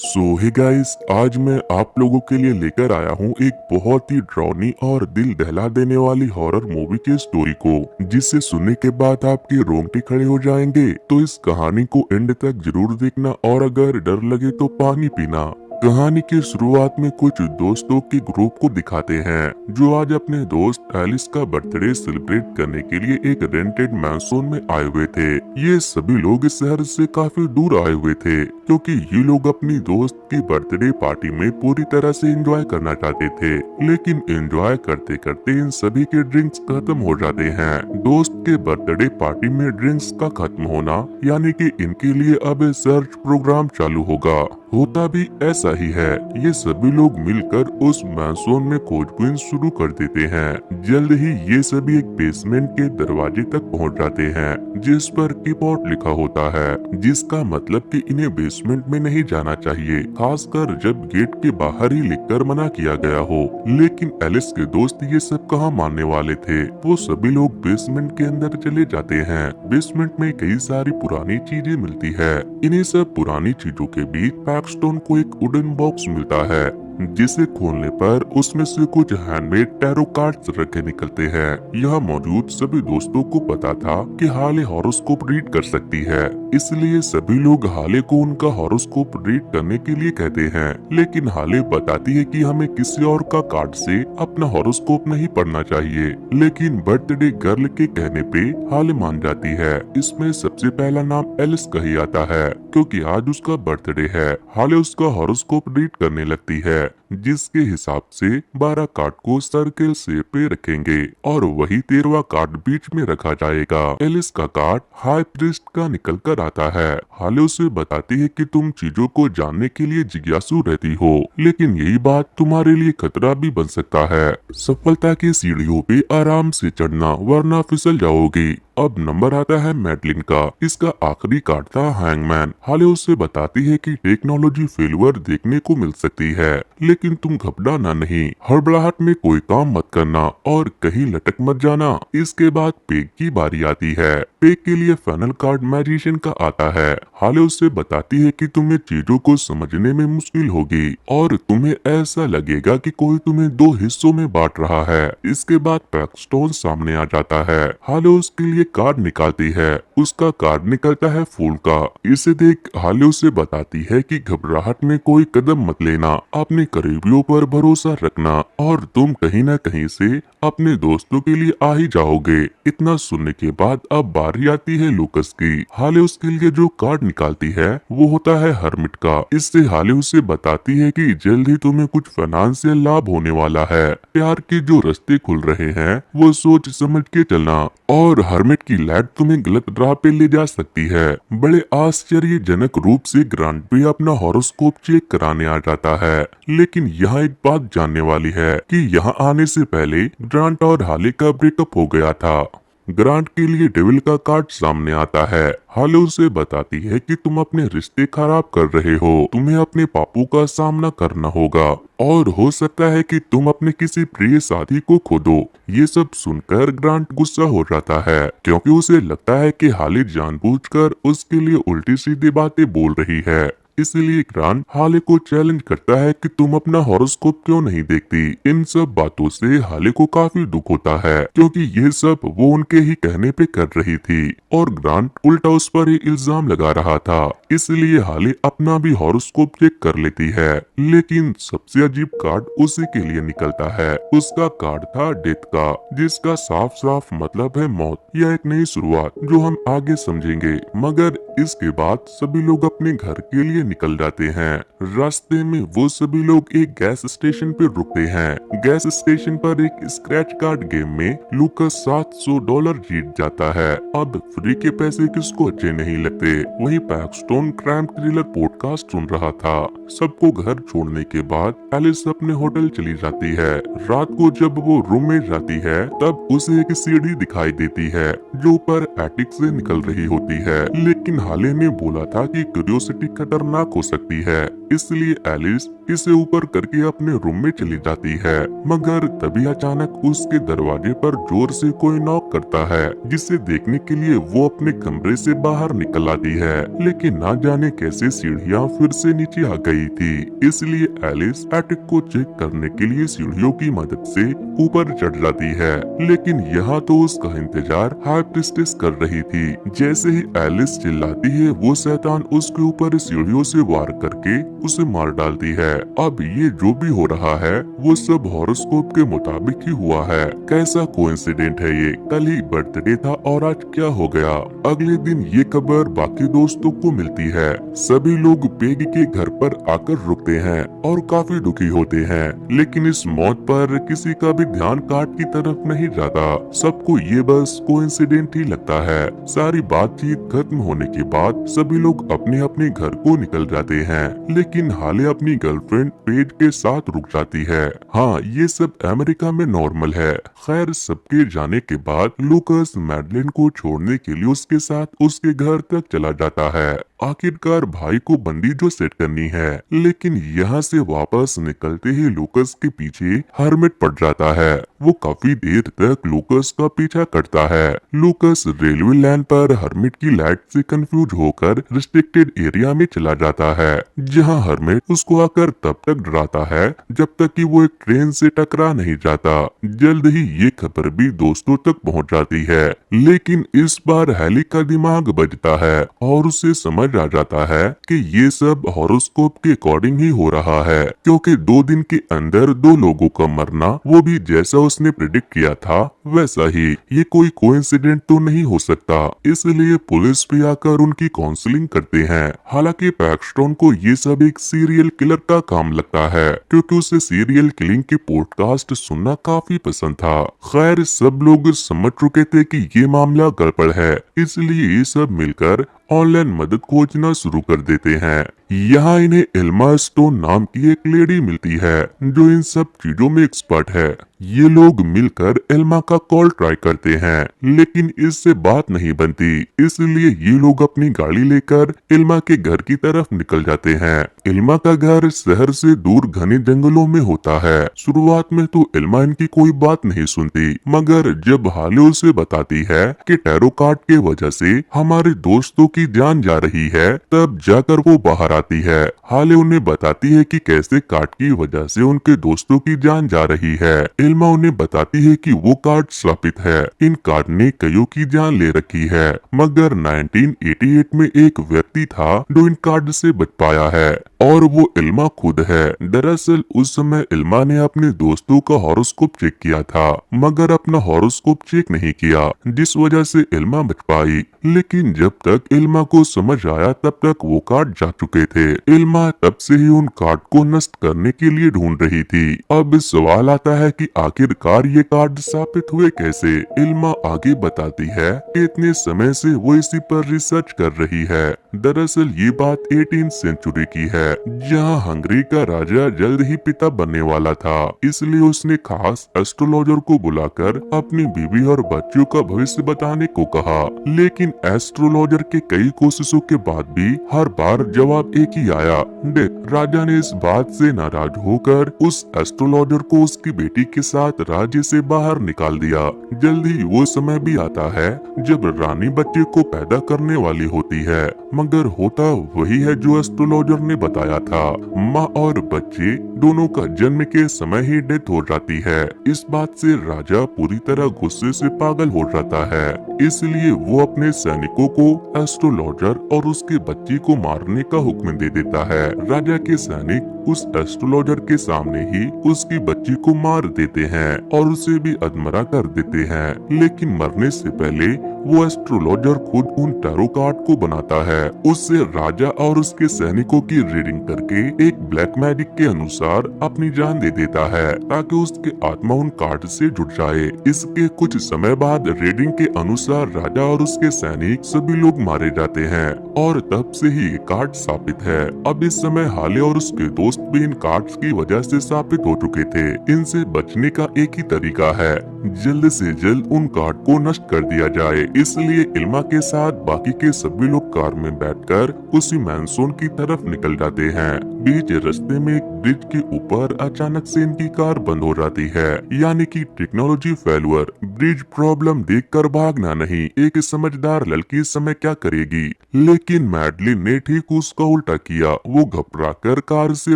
Hey guys, आज मैं आप लोगों के लिए लेकर आया हूँ एक बहुत ही डरावनी और दिल दहला देने वाली हॉरर मूवी की स्टोरी को, जिसे सुनने के बाद आपके रोंगटे खड़े हो जाएंगे। तो इस कहानी को एंड तक जरूर देखना और अगर डर लगे तो पानी पीना। कहानी की शुरुआत में कुछ दोस्तों के ग्रुप को दिखाते हैं जो आज अपने दोस्त एलिस का बर्थडे सेलिब्रेट करने के लिए एक रेंटेड मैंशन में आए हुए थे। ये सभी लोग इस शहर से काफी दूर आए हुए थे क्योंकि ये लोग अपनी दोस्त की बर्थडे पार्टी में पूरी तरह से एंजॉय करना चाहते थे, लेकिन एंजॉय करते करते इन सभी के ड्रिंक्स खत्म हो जाते हैं। दोस्त के बर्थडे पार्टी में ड्रिंक्स का खत्म होना यानी कि इनके लिए अब सर्च प्रोग्राम चालू होगा। होता भी ऐसा ही है। ये सभी लोग मिलकर उस मैंशन में खोजबीन शुरू कर देते हैं। जल्द ही ये सभी एक बेसमेंट के दरवाजे तक पहुंच जाते हैं जिस पर कीपॉट लिखा होता है, जिसका मतलब कि इन्हें बेसमेंट में नहीं जाना चाहिए, खासकर जब गेट के बाहर ही लिखकर मना किया गया हो। लेकिन एलिस के दोस्त ये सब कहाँ मानने वाले थे। वो सभी लोग बेसमेंट के अंदर चले जाते हैं। बेसमेंट में कई सारी पुरानी चीजें मिलती है। इन्हीं सब पुरानी चीजों के बीच पैक्सटोन को एक वुडन बॉक्स मिलता है जिसे खोलने पर उसमें से कुछ हैंडमेड टैरो कार्ड्स रखे निकलते हैं। यहाँ मौजूद सभी दोस्तों को पता था कि हाले हॉरोस्कोप रीड कर सकती है, इसलिए सभी लोग हाले को उनका हॉरोस्कोप रीड करने के लिए कहते हैं। लेकिन हाले बताती है कि हमें किसी और का कार्ड से अपना हॉरोस्कोप नहीं पढ़ना चाहिए। लेकिन बर्थडे गर्ल के कहने पे हाले मान जाती है। इसमें सबसे पहला नाम एलिस का ही आता है क्योंकि आज उसका बर्थडे है। हाले उसका हॉरोस्कोप रीड करने लगती है जिसके हिसाब से 12 कार्ड को सर्किल शेप पे रखेंगे और वही 13वां कार्ड बीच में रखा जाएगा। एलिस का कार्ड हाई प्रीस्ट का निकल कर आता है। हाले उसे बताती है कि तुम चीजों को जानने के लिए जिज्ञासु रहती हो, लेकिन यही बात तुम्हारे लिए खतरा भी बन सकता है। सफलता की सीढ़ियों पे आराम से चढ़ना वरना फिसल जाओगी। अब नंबर आता है मैडलिन का। इसका आखिरी कार्ड था हैंगमैन। हाले उसे बताती है कि टेक्नोलॉजी फेलियर देखने को मिल सकती है, लेकिन तुम घबराना नहीं, हड़बड़ाहट में कोई काम मत करना और कहीं लटक मत जाना। इसके बाद पेग की बारी आती है। पेग के लिए फाइनल कार्ड मैजिशियन का आता है। हाले उसे बताती है कि तुम्हें चीजों को समझने में मुश्किल होगी और तुम्हें ऐसा लगेगा कि कोई तुम्हें दो हिस्सों में बांट रहा है। इसके बाद पैक्सटोन सामने आ जाता है। हाले उसके लिए कार्ड निकालती है। उसका कार्ड निकलता है फूल का। इसे देख हाले उसे बताती है कि घबराहट में कोई कदम मत लेना, अपने करीबियों पर भरोसा रखना और तुम कहीं न कहीं से अपने दोस्तों के लिए आ ही जाओगे। इतना सुनने के बाद अब बारी आती है लूकस की। हाले उसके लिए जो कार्ड निकालती है वो होता है हर्मिट का। इससे हाले उसे बताती है कि जल्द ही तुम्हें कुछ फाइनेंशियल लाभ होने वाला है। प्यार के जो रास्ते खुल रहे हैं वो सोच समझ के चलना और हर्मिट की लैड तुम्हें गलत राह पे ले जा सकती है। बड़े आश्चर्यजनक रूप से ग्रांट भी अपना हॉरोस्कोप चेक कराने आ जाता है। लेकिन यहाँ एक बात जानने वाली है कि यहाँ आने से पहले ग्रांट और हाले का ब्रेकअप हो गया था। ग्रांट के लिए डेविल का कार्ड सामने आता है। हाले उसे बताती है कि तुम अपने रिश्ते खराब कर रहे हो, तुम्हें अपने पापों का सामना करना होगा और हो सकता है कि तुम अपने किसी प्रिय साथी को खो दो। ये सब सुनकर ग्रांट गुस्सा हो जाता है क्योंकि उसे लगता है कि हाले जानबूझकर उसके लिए उल्टी सीधी बातें बोल रही है। इसलिए ग्रांट हाले को चैलेंज करता है कि तुम अपना हॉरोस्कोप क्यों नहीं देखती। इन सब बातों से हाले को काफी दुख होता है क्योंकि ये सब वो उनके ही कहने पे कर रही थी और ग्रांट उल्टा उस पर ही इल्जाम लगा रहा था। इसलिए हाले अपना भी हॉरोस्कोप चेक कर लेती है। लेकिन सबसे अजीब कार्ड उसी के लिए निकलता है। उसका कार्ड था डेथ का, जिसका साफ साफ मतलब है मौत या एक नई शुरुआत, जो हम आगे समझेंगे। मगर इसके बाद सभी लोग अपने घर के लिए निकल जाते हैं। रास्ते में वो सभी लोग एक गैस स्टेशन पे रुकते हैं। गैस स्टेशन पर एक स्क्रैच कार्ड गेम में लूकस $700 जीत जाता है। अब फ्री के पैसे किसको अच्छे नहीं लगते। वहीं पैक्सटोन क्राइम थ्रिलर पॉडकास्ट सुन रहा था। सबको घर छोड़ने के बाद एलिस अपने होटल चली जाती है। रात को जब वो रूम में जाती है तब उसे एक सीढ़ी दिखाई देती है जो ऊपर एटिक से निकल रही होती है। लेकिन हाले ने बोला था कि क्यूरियोसिटी खतरनाक हो सकती है, इसलिए एलिस इसे ऊपर करके अपने रूम में चली जाती है। मगर तभी अचानक उसके दरवाजे पर जोर से कोई नॉक करता है, जिसे देखने के लिए वो अपने कमरे से बाहर निकल आती है। लेकिन ना जाने कैसे सीढ़ियाँ फिर से नीचे आ गई थी, इसलिए एलिस एटिक को चेक करने के लिए सीढ़ियों की मदद से ऊपर चढ़ जाती है। लेकिन यहाँ तो उसका इंतजार हाई प्रिस्टेस कर रही थी। जैसे ही एलिस चिल्लाती है, वो शैतान उसके ऊपर सीढ़ियों से वार करके उसे मार डालती है। अब ये जो भी हो रहा है वो सब हॉरोस्कोप के मुताबिक ही हुआ है। कैसा कोइंसिडेंट है ये, कल ही बर्थडे था और आज क्या हो गया। अगले दिन ये खबर बाकी दोस्तों को मिलती है। सभी लोग पेगी के घर पर आकर रुकते हैं और काफी दुखी होते हैं। लेकिन इस मौत पर किसी का भी ध्यान कार्ड की तरफ नहीं जाता। सबको ये बस कोइंसिडेंट ही लगता है। सारी बातचीत खत्म होने के बाद सभी लोग अपने अपने घर को निकल जाते हैं। लेकिन हाले अपनी गर्लफ्रेंड पेज के साथ रुक जाती है। हाँ, ये सब अमेरिका में नॉर्मल है। खैर, सबके जाने के बाद लूकस मैडलिन को छोड़ने के लिए उसके साथ उसके घर तक चला जाता है। आखिरकार भाई को बंदी जो सेट करनी है। लेकिन यहाँ से वापस निकलते ही लूकस के पीछे हर्मिट पड़ जाता है। वो काफी देर तक लूकस का पीछा करता है। लूकस रेलवे लाइन पर हर्मिट की लाइट से कंफ्यूज होकर रिस्ट्रिक्टेड एरिया में चला जाता है, जहाँ हर्मिट उसको आकर तब तक डराता है जब तक कि वो एक ट्रेन से टकरा नहीं जाता। जल्द ही ये खबर भी दोस्तों तक पहुँच जाती है। लेकिन इस बार हैली का दिमाग बजता है और उसे समझ आ जाता है कि ये सब हॉरोस्कोप के अकॉर्डिंग ही हो रहा है, क्योंकि 2 दिन के अंदर 2 लोगों का मरना, वो भी जैसा उसने प्रिडिक्ट किया था वैसा ही। ये कोई कोइंसिडेंट तो नहीं हो सकता। इसलिए पुलिस भी आकर उनकी काउंसलिंग करते हैं। हालांकि पैक्सटन को ये सब एक सीरियल किलर का काम लगता है, क्योंकि उसे सीरियल किलिंग के पॉडकास्ट सुनना काफी पसंद था। खैर, सब लोग समझ चुके थे कि ये मामला गड़बड़ है, इसलिए ये सब मिलकर ऑनलाइन मदद खोजना शुरू कर देते हैं। यहाँ इन्हें एल्मा स्टोन नाम की एक लेडी मिलती है जो इन सब चीजों में एक्सपर्ट है। ये लोग मिलकर एल्मा का कॉल ट्राई करते हैं, लेकिन इससे बात नहीं बनती। इसलिए ये लोग अपनी गाड़ी लेकर एल्मा के घर की तरफ निकल जाते हैं। एल्मा का घर शहर से दूर घने जंगलों में होता है। शुरुआत में तो एल्मा इनकी कोई बात नहीं सुनती, मगर जब हाले उसे बताती है कि टैरो कार्ड के वजह से हमारे दोस्तों की जान जा रही है, तब जाकर वो बाहर आती है। हाले उन्हें बताती है कि कैसे कार्ड की वजह से उनके दोस्तों की जान जा रही है। एल्मा उन्हें बताती है कि वो कार्ड श्रापित है। इन कार्ड ने कईयों की जान ले रखी है, मगर 1988 में एक व्यक्ति था जो इन कार्ड से बच पाया है, और वो एल्मा खुद है। दरअसल उस समय एल्मा ने अपने दोस्तों का हॉरोस्कोप चेक किया था, मगर अपना हॉरोस्कोप चेक नहीं किया, जिस वजह से एल्मा बच पाई। लेकिन जब तक एल्मा को समझ आया तब तक वो कार्ड जा चुके थे। एल्मा तब से ही उन कार्ड को नष्ट करने के लिए ढूंढ रही थी। अब सवाल आता है कि आखिरकार ये कार्ड स्थापित हुए कैसे। एल्मा आगे बताती है कि इतने समय से वो इसी पर रिसर्च कर रही है। दरअसल ये बात 18वीं सेंचुरी की है, जहां हंगरी का राजा जल्द ही पिता बनने वाला था। इसलिए उसने खास एस्ट्रोलॉजर को बुलाकर अपनी बीवी और बच्चों का भविष्य बताने को कहा। लेकिन एस्ट्रोलॉजर के कई कोशिशों के बाद भी हर बार जवाब एक ही आया, डेथ। राजा ने इस बात से नाराज होकर उस एस्ट्रोलॉजर को उसकी बेटी के साथ राज्य से बाहर निकाल दिया। जल्द ही वो समय भी आता है जब रानी बच्चे को पैदा करने वाली होती है, मगर होता वही है जो एस्ट्रोलॉजर ने बताया था। माँ और बच्चे दोनों का जन्म के समय ही डेथ हो जाती है। इस बात से राजा पूरी तरह गुस्से से पागल हो जाता है। इसलिए वो अपने सैनिकों को एस्ट्रोलॉजर और उसके बच्चे को मारने का हुक्म दे देता है। राजा के सैनिक उस एस्ट्रोलॉजर के सामने ही उसकी बच्ची को मार देते हैं और उसे भी अधमरा कर देते हैं। लेकिन मरने से पहले वो एस्ट्रोलॉजर खुद उन टैरो कार्ड को बनाता है। उससे राजा और उसके सैनिकों की रीडिंग करके एक ब्लैक मैजिक के अनुसार अपनी जान दे देता है, ताकि उसकी आत्मा उन कार्ड से जुड़ जाए। इसके कुछ समय बाद रीडिंग के अनुसार राजा और उसके सैनिक सभी लोग मारे जाते हैं, और तब से ही कार्ड स्थापित है। अब इस समय हाले और उसके दोस्त भी इन कार्ड्स की वजह से स्थापित हो चुके थे। इनसे बचने का एक ही तरीका है, जल्द से जल्द उन कार्ड को नष्ट कर दिया जाए। इसलिए इल्मा के साथ बाकी के सभी लोग कार में बैठकर उसी मैंसन की तरफ निकल जाते हैं। बीच रास्ते में एक ब्रिज के ऊपर अचानक से इनकी कार बंद हो जाती है, यानी कि टेक्नोलॉजी फेलुअर। ब्रिज प्रॉब्लम देखकर भागना नहीं, एक समझदार लड़की इस समय क्या करेगी। लेकिन मैडलिन ने ठीक उसका उल्टा किया। वो घबराकर कार से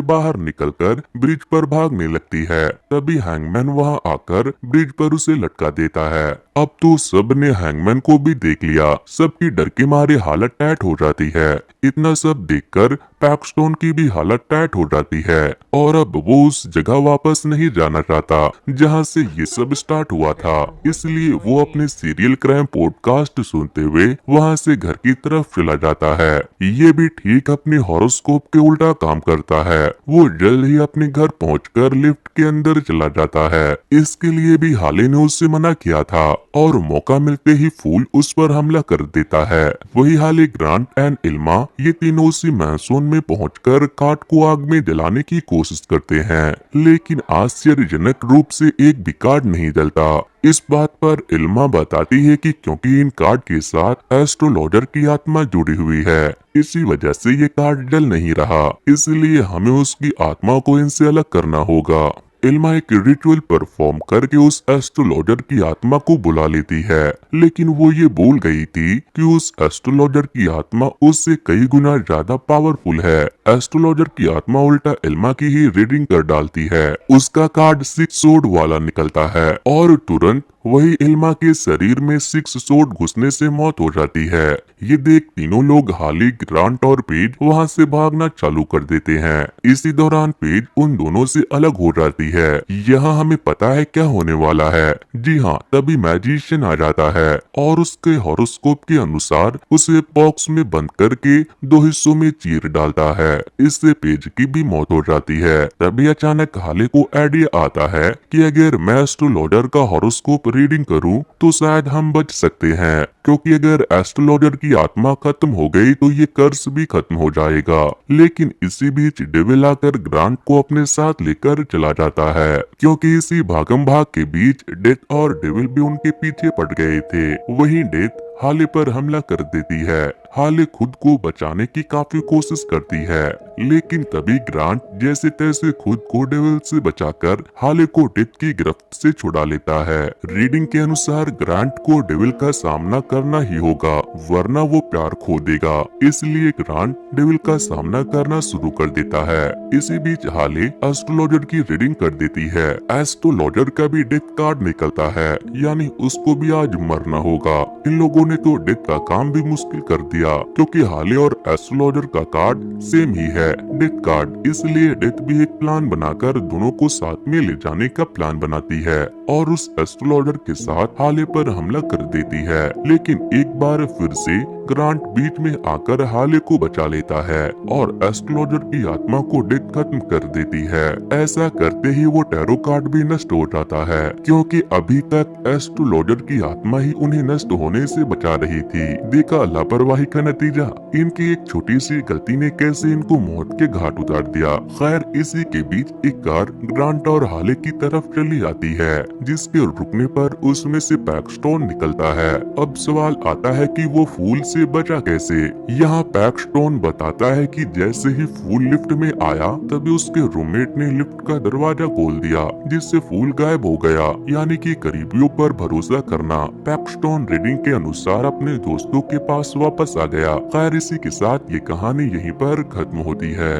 बाहर निकलकर ब्रिज पर भागने लगती है। तभी हैंगमैन वहां आकर ब्रिज पर उसे लटका देता है। अब तो सब ने हैंगमैन को भी देख लिया। सबकी डर के मारे हालत टाइट हो जाती है। इतना सब देखकर पैक्सटोन की भी हालत टाइट हो जाती है और अब वो उस जगह वापस नहीं जाना चाहता जहां से ये सब स्टार्ट हुआ था। इसलिए वो अपने सीरियल क्राइम पॉडकास्ट सुनते हुए वहां से घर की तरफ चला जाता है। ये भी ठीक अपने हॉरोस्कोप के उल्टा काम करता है। वो जल्द ही अपने घर पहुंचकर लिफ्ट के अंदर चला जाता है। इसके लिए भी हाले ने उससे मना किया था और मौका मिलते ही फूल उस पर हमला कर देता है। वही हाले, ग्रांट एंड इल्मा ये तीनों उसी मैंसन में पहुंचकर काट को आग में जलाने की कोशिश करते हैं, लेकिन आश्चर्यजनक रूप से एक भी कार्ड नहीं जलता। इस बात पर इल्मा बताती है कि क्योंकि इन कार्ड के साथ एस्ट्रोलॉजर की आत्मा जुड़ी हुई है, इसी वजह से ये कार्ड जल नहीं रहा। इसलिए हमें उसकी आत्मा को इनसे अलग करना होगा। इल्मा एक रिचुअल परफॉर्म करके उस एस्ट्रोलॉजर की आत्मा को बुला लेती है, लेकिन वो ये भूल गई थी कि उस एस्ट्रोलॉजर की आत्मा उससे कई गुना ज्यादा पावरफुल है। एस्ट्रोलॉजर की आत्मा उल्टा इल्मा की ही रीडिंग कर डालती है। उसका कार्ड 6 सोड वाला निकलता है और तुरंत वही इल्मा के शरीर में 6 सोड घुसने से मौत हो जाती है। ये देख तीनों लोग हाली, ग्रांट और पेज वहां से भागना चालू कर देते हैं। इसी दौरान पेज उन दोनों से अलग हो जाती है। यहाँ हमें पता है क्या होने वाला है। जी हाँ, तभी मैजिशियन आ जाता है और उसके हॉरोस्कोप के अनुसार उसे बॉक्स में बंद करके 2 हिस्सों में चीर डालता है। इससे पेज की भी मौत हो जाती है। तभी अचानक हाले को आइडिया आता है कि अगर मैं एस्ट्रोलॉजर का हॉरोस्कोप रीडिंग करूं तो शायद हम बच सकते हैं, क्योंकि अगर एस्ट्रोलॉजर की आत्मा खत्म हो गई तो ये कर्ज भी खत्म हो जाएगा। लेकिन इसी बीच डेविल आकर ग्रांट को अपने साथ लेकर चला जाता है, क्योंकि इसी भागम भाग के बीच डेथ और डेविल भी उनके पीछे पड़ गए थे। वहीं डेथ हाले पर हमला कर देती है। हाले खुद को बचाने की काफी कोशिश करती है, लेकिन तभी ग्रांट जैसे तैसे खुद को डेविल से बचाकर हाले को डेथ की गिरफ्त से छुड़ा लेता है। रीडिंग के अनुसार ग्रांट को डेविल का सामना करना ही होगा, वरना वो प्यार खो देगा। इसलिए ग्रांट डेविल का सामना करना शुरू कर देता है। इसी बीच हाले एस्ट्रोलॉजर की रीडिंग कर देती है। एस्ट्रोलॉजर का भी डेथ कार्ड निकलता है, यानी उसको भी आज मरना होगा। इन लोगों ने तो डेथ का काम भी मुश्किल कर दिया, क्योंकि हाले और एस्ट्रोलॉजर का कार्ड सेम ही है, डेथ कार्ड। इसलिए डेथ भी एक प्लान बनाकर दोनों को साथ में ले जाने का प्लान बनाती है और उस एस्ट्रोलॉजर के साथ हाले पर हमला कर देती है। लेकिन एक बार फिर से ग्रांट बीच में आकर हाले को बचा लेता है और एस्ट्रोलॉजर की आत्मा को डेथ खत्म कर देती है। ऐसा करते ही वो टैरो कार्ड भी नष्ट हो जाता है, क्योंकि अभी तक एस्ट्रोलॉजर की आत्मा ही उन्हें नष्ट होने से बचा रही थी। देखा लापरवाही का नतीजा, इनकी एक छोटी सी गलती ने कैसे इनको मौत के घाट उतार दिया। खैर, इसी के बीच एक कार ग्रांट और हाले की तरफ चली आती है, जिसके रुकने पर उसमें से पैक्सटोन निकलता है। अब सवाल आता है कि वो फूल से बचा कैसे। यहाँ पैक्सटोन बताता है कि जैसे ही फूल लिफ्ट में आया तभी उसके रूममेट ने लिफ्ट का दरवाजा खोल दिया, जिससे फूल गायब हो गया। यानी कि करीबियों पर भरोसा करना। पैक्सटोन रीडिंग के अनुसार अपने दोस्तों के पास वापस आ गया। खैर, इसी के साथ ये कहानी यहीं पर खत्म होती है।